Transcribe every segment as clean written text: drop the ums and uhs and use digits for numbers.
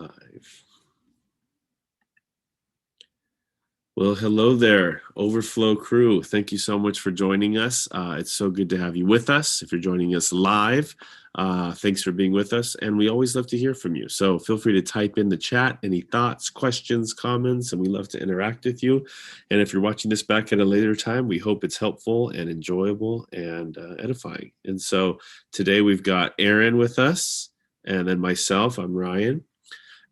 live. Well, hello there, Overflow crew. Thank you so much for joining us. It's so good to have you with us. If you're joining us live, thanks for being with us. And we always love to hear from you. So feel free to type in the chat, any thoughts, questions, comments, and we love to interact with you. And if you're watching this back at a later time, we hope it's helpful and enjoyable and edifying. And so today we've got Aaron with us, and then myself, I'm Ryan.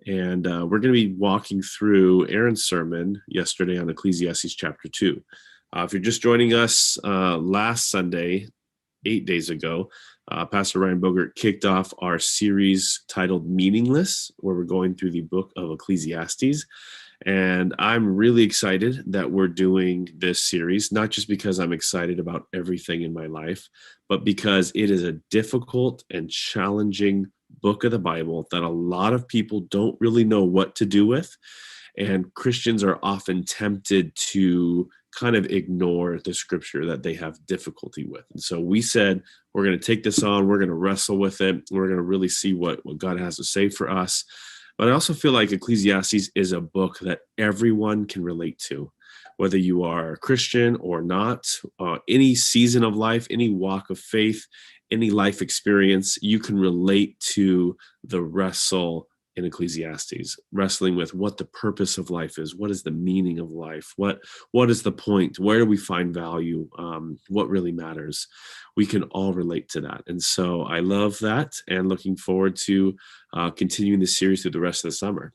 And we're going to be walking through Aaron's sermon yesterday on Ecclesiastes chapter 2. If you're just joining us last Sunday, 8 days ago, Pastor Ryan Bogert kicked off our series titled Meaningless, where we're going through the book of Ecclesiastes. And I'm really excited that we're doing this series, not just because I'm excited about everything in my life, but because it is a difficult and challenging book of the Bible that a lot of people don't really know what to do with. And Christians are often tempted to kind of ignore the scripture that they have difficulty with. And so we said, we're going to take this on, we're going to wrestle with it, we're going to really see what God has to say for us. But I also feel like Ecclesiastes is a book that everyone can relate to, whether you are a Christian or not, any season of life, any walk of faith, any life experience, you can relate to the wrestle in Ecclesiastes, wrestling with what the purpose of life is, what is the meaning of life, what is the point, where do we find value, what really matters. We can all relate to that. And so I love that and looking forward to continuing this series through the rest of the summer.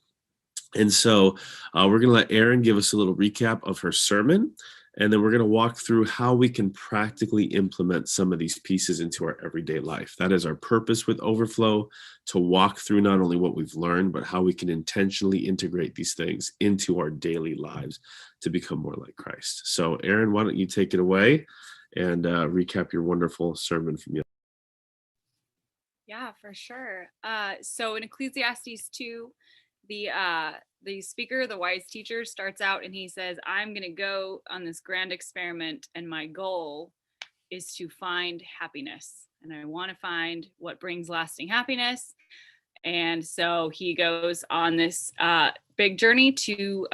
And so we're going to let Erin give us a little recap of her sermon, and then we're going to walk through how we can practically implement some of these pieces into our everyday life. That is our purpose with Overflow, to walk through not only what we've learned, but how we can intentionally integrate these things into our daily lives to become more like Christ. So Erin, why don't you take it away and recap your wonderful sermon from yesterday? Yeah, for sure. So in Ecclesiastes 2, the speaker, the wise teacher, starts out and he says, I'm going to go on this grand experiment, and my goal is to find happiness. And I want to find what brings lasting happiness. And so he goes on this big journey to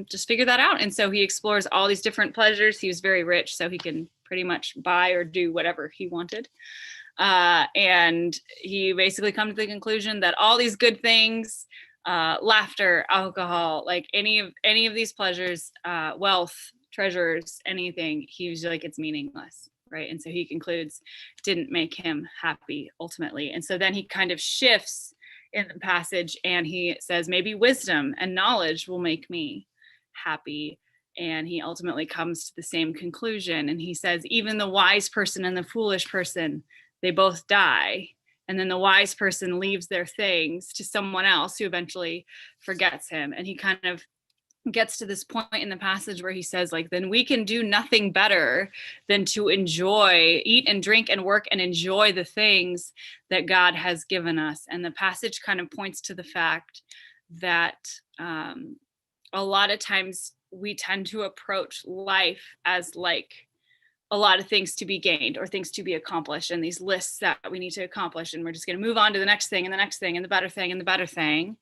just figure that out. And so he explores all these different pleasures. He was very rich, so he can pretty much buy or do whatever he wanted. And he basically comes to the conclusion that all these good things, laughter, alcohol, like any of these pleasures, wealth, treasures, anything, he was like, it's meaningless, right? And so he concludes didn't make him happy ultimately. And so then he kind of shifts in the passage and he says, maybe wisdom and knowledge will make me happy. And he ultimately comes to the same conclusion. And he says, even the wise person and the foolish person, they both die. And then the wise person leaves their things to someone else who eventually forgets him. And he kind of gets to this point in the passage where he says, like, then we can do nothing better than to enjoy, eat and drink and work and enjoy the things that God has given us. And the passage kind of points to the fact that a lot of times we tend to approach life as like a lot of things to be gained or things to be accomplished, and these lists that we need to accomplish, and we're just going to move on to the next thing and the next thing and the better thing and the better thing.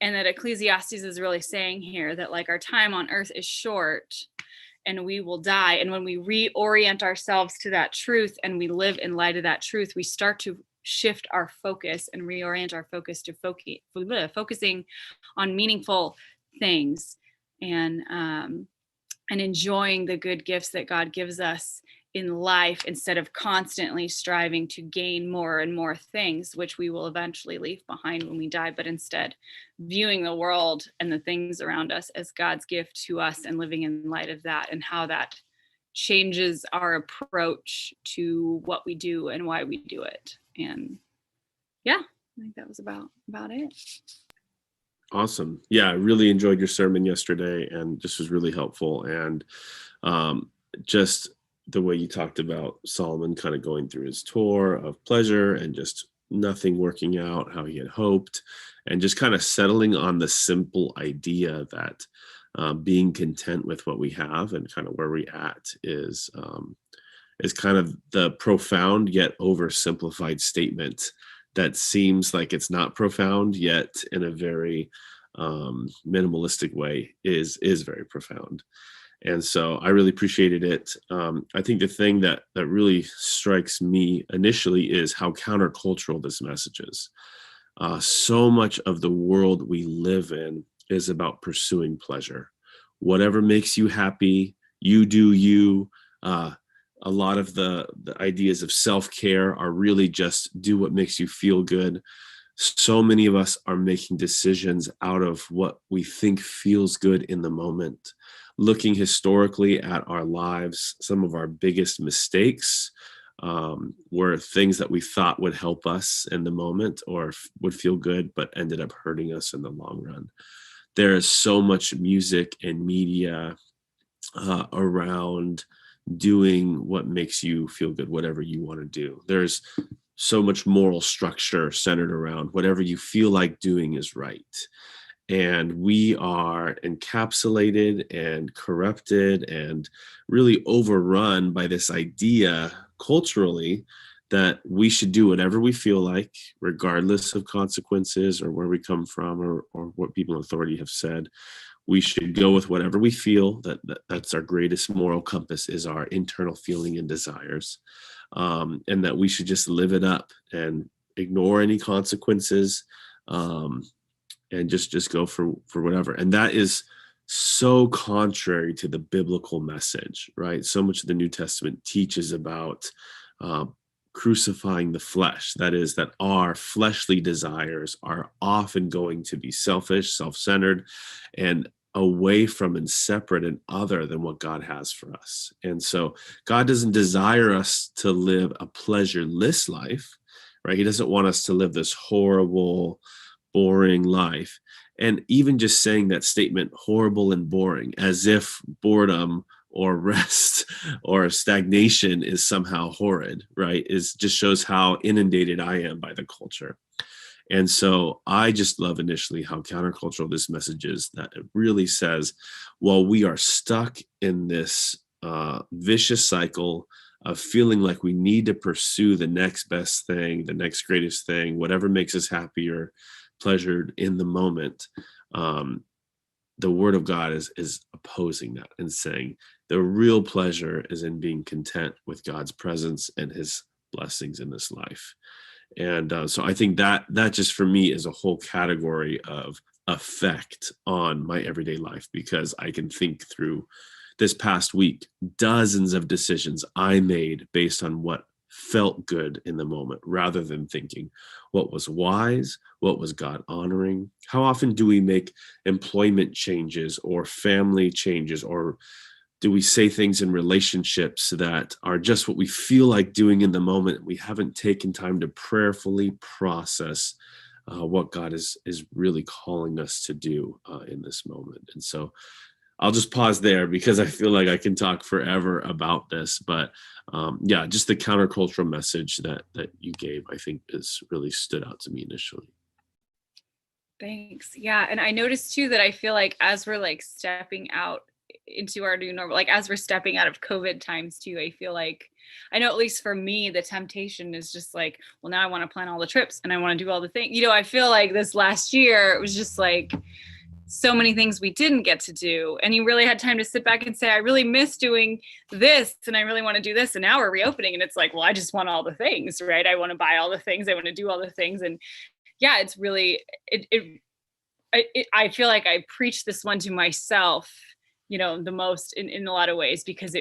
And that Ecclesiastes is really saying here that like our time on earth is short and we will die. And when we reorient ourselves to that truth and we live in light of that truth, we start to shift our focus and reorient our focus to focusing on meaningful things and enjoying the good gifts that God gives us in life, instead of constantly striving to gain more and more things, which we will eventually leave behind when we die, but instead viewing the world and the things around us as God's gift to us and living in light of that, and how that changes our approach to what we do and why we do it. And yeah, I think that was about it. Awesome. Yeah, I really enjoyed your sermon yesterday, and just was really helpful. And just the way you talked about Solomon kind of going through his tour of pleasure and just nothing working out how he had hoped, and just kind of settling on the simple idea that being content with what we have and kind of where we're at is kind of the profound yet oversimplified statement that seems like it's not profound, yet in a very minimalistic way is very profound. And so I really appreciated it. I think the thing that really strikes me initially is how countercultural this message is. So much of the world we live in is about pursuing pleasure. Whatever makes you happy, you do you. Uh, a lot of the ideas of self-care are really just do what makes you feel good. So many of us are making decisions out of what we think feels good in the moment. Looking historically at our lives, some of our biggest mistakes were things that we thought would help us in the moment or would feel good, but ended up hurting us in the long run. There is so much music and media around doing what makes you feel good, whatever you want to do. There's so much moral structure centered around whatever you feel like doing is right. And we are encapsulated and corrupted and really overrun by this idea culturally that we should do whatever we feel like, regardless of consequences or where we come from or what people in authority have said. We should go with whatever we feel. That's our greatest moral compass, is our internal feeling and desires, and that we should just live it up and ignore any consequences, and just go for whatever. And that is so contrary to the biblical message, right? So much of the New Testament teaches about uh, crucifying the flesh. That is, that our fleshly desires are often going to be selfish, self-centered, and away from and separate and other than what God has for us. And so God doesn't desire us to live a pleasureless life, right? He doesn't want us to live this horrible, boring life. And even just saying that statement, horrible and boring, as if boredom or rest or stagnation is somehow horrid, right? Is just shows how inundated I am by the culture. And so I just love initially how countercultural this message is, that it really says, well, we are stuck in this vicious cycle of feeling like we need to pursue the next best thing, the next greatest thing, whatever makes us happier, pleasured in the moment. The word of God is opposing that and saying the real pleasure is in being content with God's presence and his blessings in this life. And so I think that just for me is a whole category of effect on my everyday life, because I can think through this past week, dozens of decisions I made based on what felt good in the moment, rather than thinking what was wise, what was God honoring. How often do we make employment changes or family changes, or do we say things in relationships that are just what we feel like doing in the moment? We haven't taken time to prayerfully process what God is really calling us to do in this moment. And so I'll just pause there because I feel like I can talk forever about this. But yeah, just the countercultural message that you gave, I think, is really stood out to me initially. Thanks. Yeah. And I noticed too that I feel like as we're like stepping out into our new normal, like as we're stepping out of COVID times too, I feel like, I know at least for me, the temptation is just like, well, now I want to plan all the trips and I want to do all the things. I feel like this last year, it was just like so many things we didn't get to do. And you really had time to sit back and say, I really miss doing this and I really want to do this. And now we're reopening. And it's like, well, I just want all the things, right? I want to buy all the things. I want to do all the things. And yeah, it's really, I feel like I preach this one to myself, the most in a lot of ways, because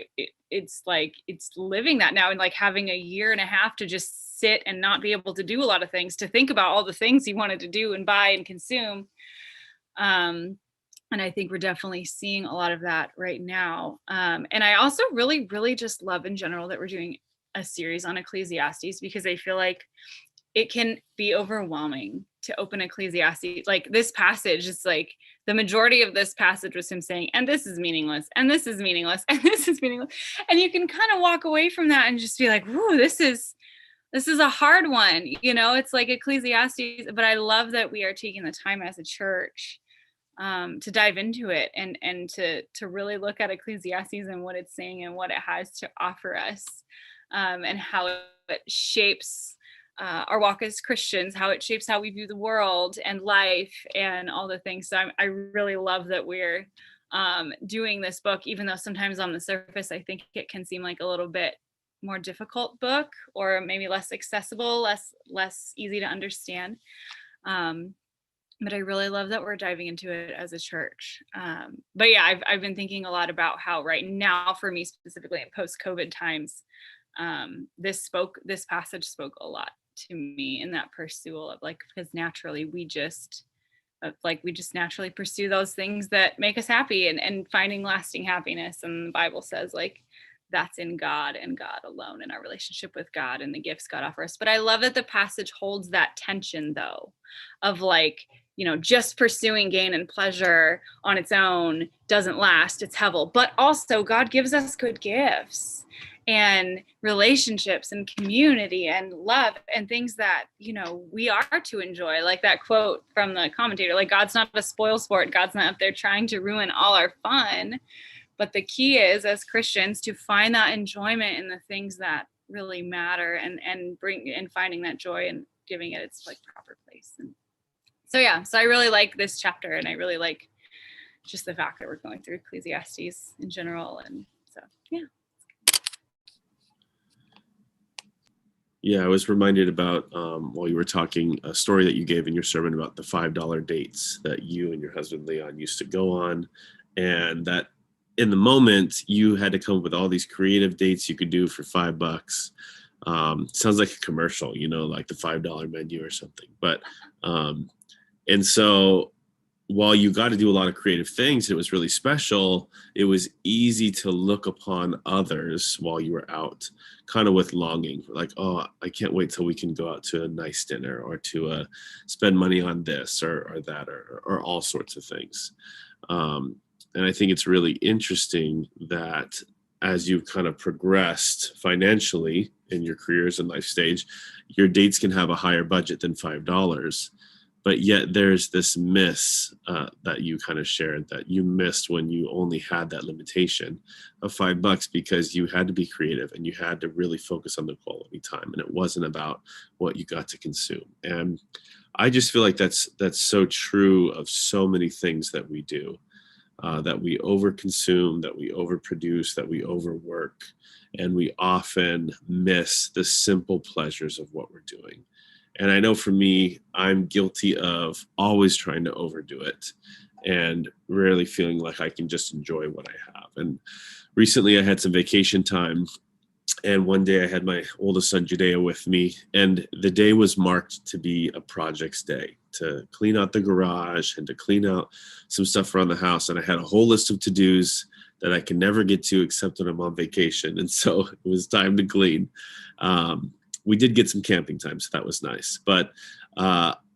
it's like, it's living that now, and like having a year and a half to just sit and not be able to do a lot of things, to think about all the things you wanted to do and buy and consume. And I think we're definitely seeing a lot of that right now. And I also really, really just love in general that we're doing a series on Ecclesiastes, because I feel like it can be overwhelming to open Ecclesiastes. Like this passage, it's like the majority of this passage was him saying, and this is meaningless, and this is meaningless, and this is meaningless. And you can kind of walk away from that and just be like, whoo, this is a hard one. It's like Ecclesiastes, but I love that we are taking the time as a church to dive into it and to really look at Ecclesiastes and what it's saying and what it has to offer us, and how it shapes our walk as Christians, how it shapes how we view the world and life and all the things. So I really love that we're doing this book, even though sometimes on the surface I think it can seem like a little bit more difficult book, or maybe less accessible, less easy to understand. But I really love that we're diving into it as a church. But yeah, I've been thinking a lot about how right now, for me specifically in post-COVID times, this passage spoke a lot to me in that pursuit of, like, because naturally we just naturally pursue those things that make us happy, and finding lasting happiness. And the Bible says, like, that's in God and God alone, in our relationship with God and the gifts God offers. But I love that the passage holds that tension, though, of, like, just pursuing gain and pleasure on its own doesn't last. It's hevel. But also God gives us good gifts and relationships and community and love and things that, we are to enjoy. Like that quote from the commentator, like, God's not a spoil sport. God's not up there trying to ruin all our fun. But the key is, as Christians, to find that enjoyment in the things that really matter, and finding that joy and giving it its, like, proper place. And so I really like this chapter, and I really like just the fact that we're going through Ecclesiastes in general. And so, yeah. Yeah, I was reminded about, while you were talking, a story that you gave in your sermon about the $5 dates that you and your husband Leon used to go on, and that in the moment you had to come up with all these creative dates you could do for $5. Sounds like a commercial, like the $5 menu or something. But and so while you got to do a lot of creative things, it was really special. It was easy to look upon others while you were out, kind of with longing, like, oh, I can't wait till we can go out to a nice dinner, or to spend money on this or that, or all sorts of things. And I think it's really interesting that as you've kind of progressed financially in your careers and life stage, your dates can have a higher budget than $5. But yet there's this miss that you kind of shared, that you missed when you only had that limitation of $5, because you had to be creative and you had to really focus on the quality time, and it wasn't about what you got to consume. And I just feel like that's so true of so many things that we do, that we overconsume, that we overproduce, that we overwork, and we often miss the simple pleasures of what we're doing. And I know for me, I'm guilty of always trying to overdo it and rarely feeling like I can just enjoy what I have. And recently I had some vacation time, and one day I had my oldest son, Judea, with me, and the day was marked to be a projects day, to clean out the garage and to clean out some stuff around the house. And I had a whole list of to-dos that I can never get to except when I'm on vacation. And so it was time to clean. We did get some camping time, so that was nice. But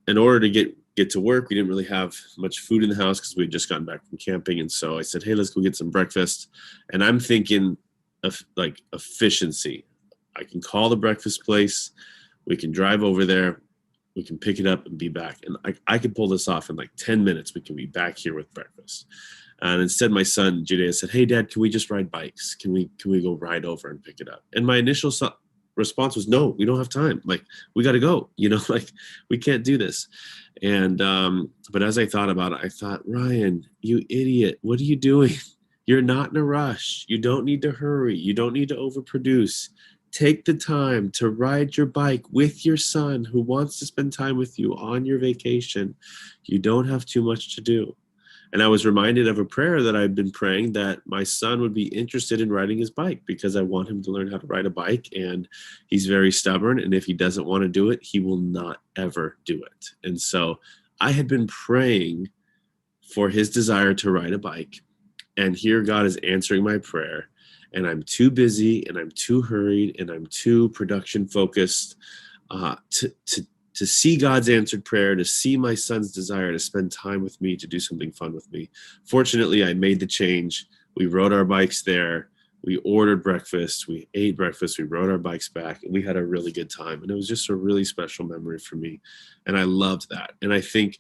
in order to get to work, we didn't really have much food in the house because we had just gotten back from camping. And so I said, hey, let's go get some breakfast. And I'm thinking of, like, efficiency. I can call the breakfast place. We can drive over there. We can pick it up and be back. And I could pull this off in like 10 minutes. We can be back here with breakfast. And instead, my son, Judea, said, hey, Dad, can we just ride bikes? Can we go ride over and pick it up? And my initial response was, no, we don't have time. Like, we got to go, like, we can't do this. And but as I thought about it, I thought, Ryan, you idiot, what are you doing? You're not in a rush. You don't need to hurry. You don't need to overproduce. Take the time to ride your bike with your son, who wants to spend time with you on your vacation. You don't have too much to do. And I was reminded of a prayer that I've been praying, that my son would be interested in riding his bike, because I want him to learn how to ride a bike. And he's very stubborn. And if he doesn't want to do it, he will not ever do it. And so I had been praying for his desire to ride a bike. And here God is answering my prayer. And I'm too busy, and I'm too hurried, and I'm too production focused to see God's answered prayer, to see my son's desire to spend time with me, to do something fun with me. Fortunately, I made the change. We rode our bikes there. We ordered breakfast. We ate breakfast. We rode our bikes back, and we had a really good time. And it was just a really special memory for me. And I loved that. And I think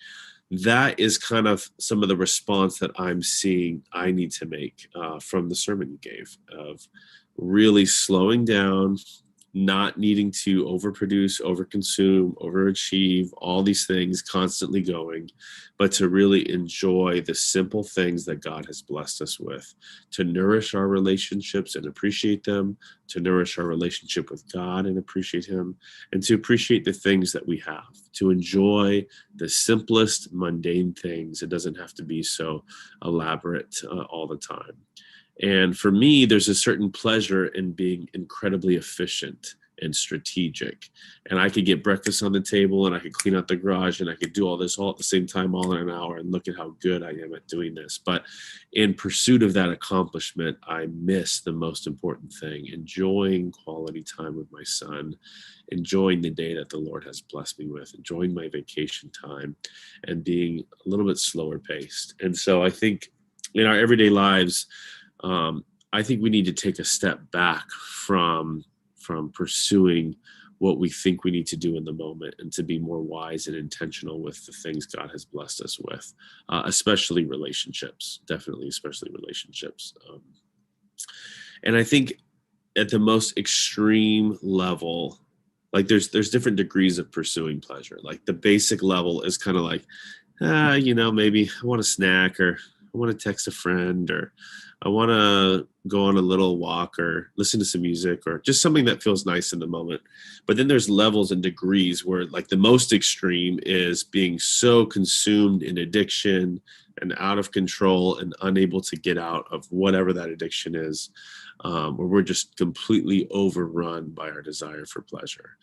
that is kind of some of the response that I'm seeing I need to make from the sermon you gave, of really slowing down, not needing to overproduce, overconsume, overachieve, all these things constantly going, but to really enjoy the simple things that God has blessed us with, to nourish our relationships and appreciate them, to nourish our relationship with God and appreciate Him, and to appreciate the things that we have, to enjoy the simplest, mundane things. It doesn't have to be so elaborate all the time. And for me, there's a certain pleasure in being incredibly efficient and strategic. And I could get breakfast on the table, and I could clean out the garage, and I could do all this all at the same time, all in an hour, and look at how good I am at doing this. But in pursuit of that accomplishment, I miss the most important thing: enjoying quality time with my son, enjoying the day that the Lord has blessed me with, enjoying my vacation time, and being a little bit slower paced. And so I think in our everyday lives, I think we need to take a step back from pursuing what we think we need to do in the moment, and to be more wise and intentional with the things God has blessed us with, especially relationships. Definitely, especially relationships. And I think at the most extreme level, like there's different degrees of pursuing pleasure. Like the basic level is kind of like, maybe I want a snack, or I want to text a friend, or I want to go on a little walk, or listen to some music, or just something that feels nice in the moment. But then there's levels and degrees where, like, the most extreme is being so consumed in addiction and out of control and unable to get out of whatever that addiction is, where we're just completely overrun by our desire for pleasure.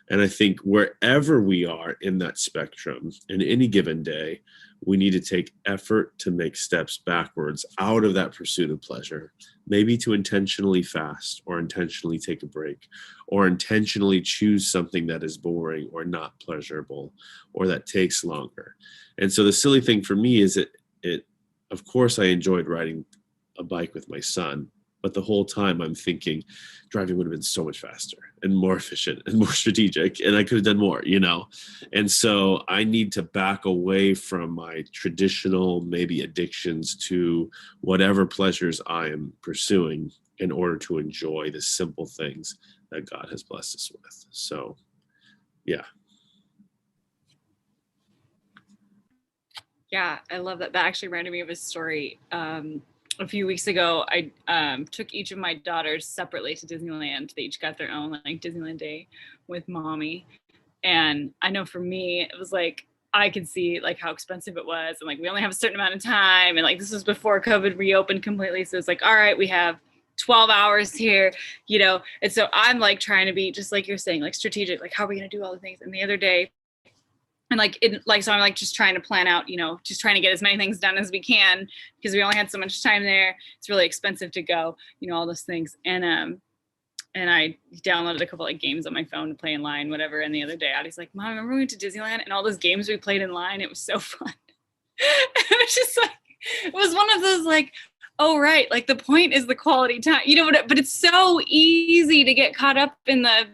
And I think wherever we are in that spectrum in any given day, we need to take effort to make steps backwards out of that pursuit of pleasure, maybe to intentionally fast, or intentionally take a break, or intentionally choose something that is boring or not pleasurable, or that takes longer. And so the silly thing for me is of course, I enjoyed riding a bike with my son, but the whole time I'm thinking driving would have been so much faster and more efficient and more strategic, and I could have done more, And so I need to back away from my traditional, maybe, addictions to whatever pleasures I am pursuing in order to enjoy the simple things that God has blessed us with. So, yeah. Yeah, I love that. That actually reminded me of a story. A few weeks ago, I took each of my daughters separately to Disneyland. They each got their own like Disneyland day with mommy. And I know for me, it was like I could see like how expensive it was, and like we only have a certain amount of time, and like this was before COVID reopened completely. So it's like, all right, we have 12 hours here, And so I'm like trying to be just like you're saying, like strategic, like how are we gonna do all the things? And the other day, and so I'm like just trying to plan out, just trying to get as many things done as we can, because we only had so much time there. It's really expensive to go, all those things. And I downloaded a couple like games on my phone to play in line, whatever. And the other day, Addie's like, "Mom, remember we went to Disneyland and all those games we played in line? It was so fun." It was just like, it was one of those like, oh right, like the point is the quality time, but it's so easy to get caught up in the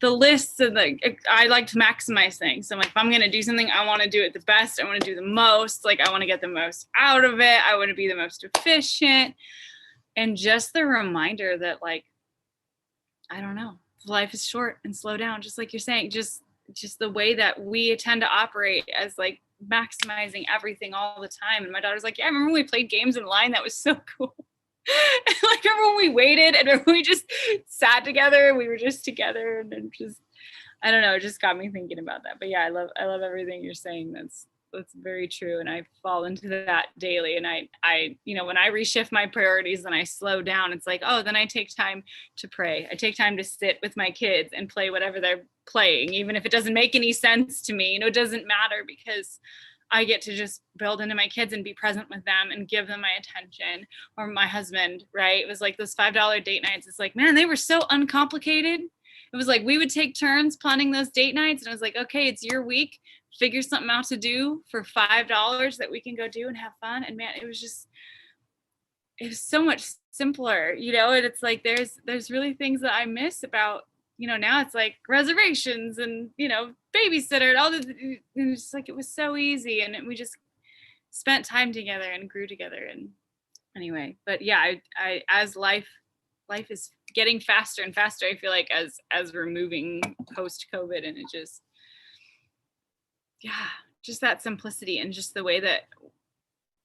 lists and I like to maximize things. So I'm like, if I'm going to do something, I want to do it the best. I want to do the most, like I want to get the most out of it. I want to be the most efficient. And just the reminder that like, I don't know, life is short, and slow down, just like you're saying, just the way that we tend to operate as like maximizing everything all the time. And my daughter's like, yeah, I remember when we played games in line, that was so cool. Like remember when we waited and we just sat together, we were just together, and then just, I don't know, it just got me thinking about that. But yeah, I love everything you're saying. That's very true. And I fall into that daily. And I when I reshift my priorities and I slow down, it's like, oh, then I take time to pray. I take time to sit with my kids and play whatever they're playing, even if it doesn't make any sense to me, it doesn't matter, because I get to just build into my kids and be present with them and give them my attention. Or my husband, right? It was like those $5 date nights. It's like, man, they were so uncomplicated. It was like we would take turns planning those date nights, and I was like, okay, it's your week. Figure something out to do for $5 that we can go do and have fun. And man, it was so much simpler, and it's like there's really things that I miss about, now it's like reservations and, babysitter and all this, and it's just like, it was so easy, and we just spent time together and grew together. And anyway, but yeah, I as life life is getting faster and faster, I feel like, as we're moving post COVID, and it just, yeah, just that simplicity and just the way that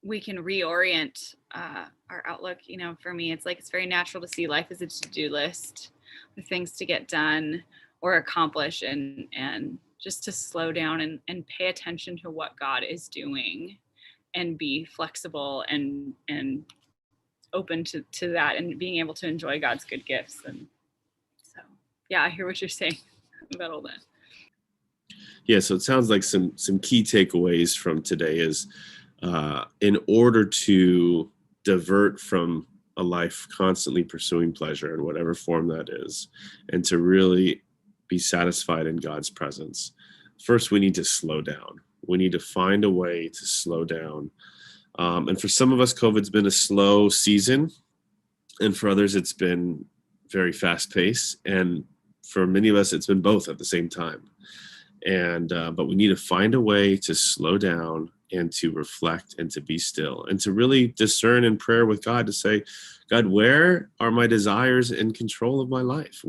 we can reorient our outlook. For me, it's like it's very natural to see life as a to-do list with things to get done or accomplish, and just to slow down and pay attention to what God is doing and be flexible and open to that, and being able to enjoy God's good gifts. And so, yeah, I hear what you're saying about all that. Yeah, so it sounds like some key takeaways from today is in order to divert from a life constantly pursuing pleasure in whatever form that is, and to really be satisfied in God's presence, first we need to slow down. We need to find a way to slow down. And for some of us, COVID's been a slow season, and for others, it's been very fast paced. And for many of us, it's been both at the same time. And but we need to find a way to slow down and to reflect and to be still and to really discern in prayer with God to say, God, where are my desires in control of my life?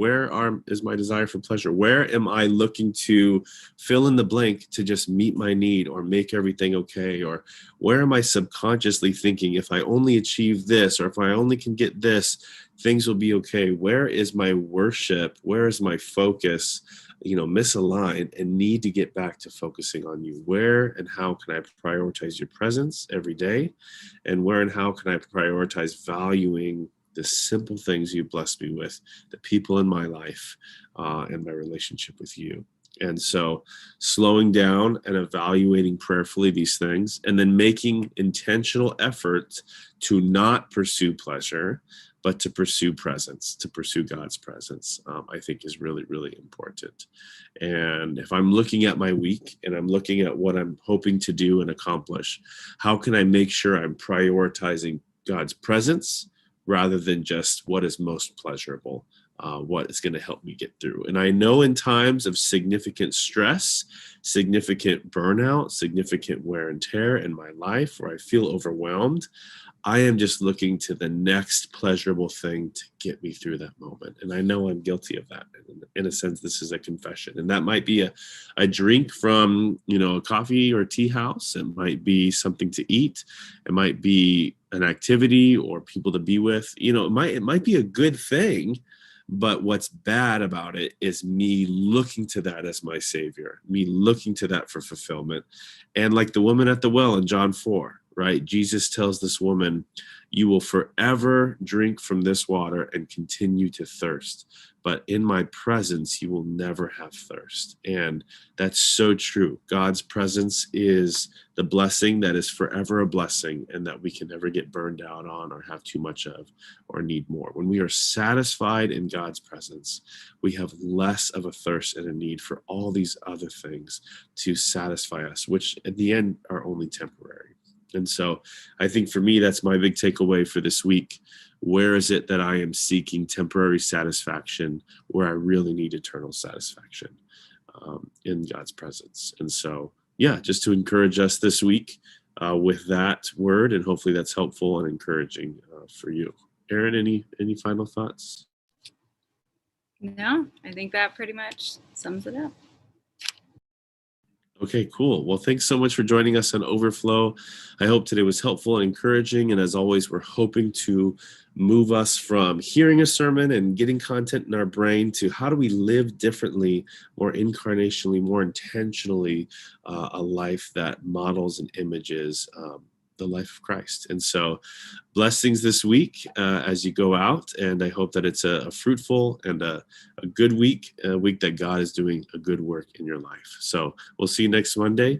Is my desire for pleasure? Where am I looking to fill in the blank to just meet my need or make everything okay? Or where am I subconsciously thinking, if I only achieve this, or if I only can get this, things will be okay? Where is my worship? Where is my focus misaligned, and need to get back to focusing on you? Where and how can I prioritize your presence every day? And where and how can I prioritize valuing the simple things you blessed me with, the people in my life, and my relationship with you? And so slowing down and evaluating prayerfully these things, and then making intentional effort to not pursue pleasure, but to pursue presence, to pursue God's presence, I think is really, really important. And if I'm looking at my week and I'm looking at what I'm hoping to do and accomplish, how can I make sure I'm prioritizing God's presence rather than just what is most pleasurable, what is going to help me get through? And I know in times of significant stress, significant burnout, significant wear and tear in my life, where I feel overwhelmed, I am just looking to the next pleasurable thing to get me through that moment. And I know I'm guilty of that. In a sense, this is a confession. And that might be a drink from, a coffee or tea house. It might be something to eat. It might be an activity or people to be with. It might be a good thing. But what's bad about it is me looking to that as my savior, me looking to that for fulfillment. And like the woman at the well in John 4, right? Jesus tells this woman, you will forever drink from this water and continue to thirst. But in my presence, you will never have thirst. And that's so true. God's presence is the blessing that is forever a blessing, and that we can never get burned out on or have too much of or need more. When we are satisfied in God's presence, we have less of a thirst and a need for all these other things to satisfy us, which at the end are only temporary. And so I think for me, that's my big takeaway for this week. Where is it that I am seeking temporary satisfaction where I really need eternal satisfaction in God's presence? And so, yeah, just to encourage us this week with that word, and hopefully that's helpful and encouraging for you. Erin, any final thoughts? No, I think that pretty much sums it up. Okay, cool. Well, thanks so much for joining us on Overflow. I hope today was helpful and encouraging. And as always, we're hoping to move us from hearing a sermon and getting content in our brain to how do we live differently, more incarnationally, more intentionally, a life that models and images the life of Christ. And so blessings this week as you go out. And I hope that it's a fruitful and a good week, a week that God is doing a good work in your life. So we'll see you next Monday.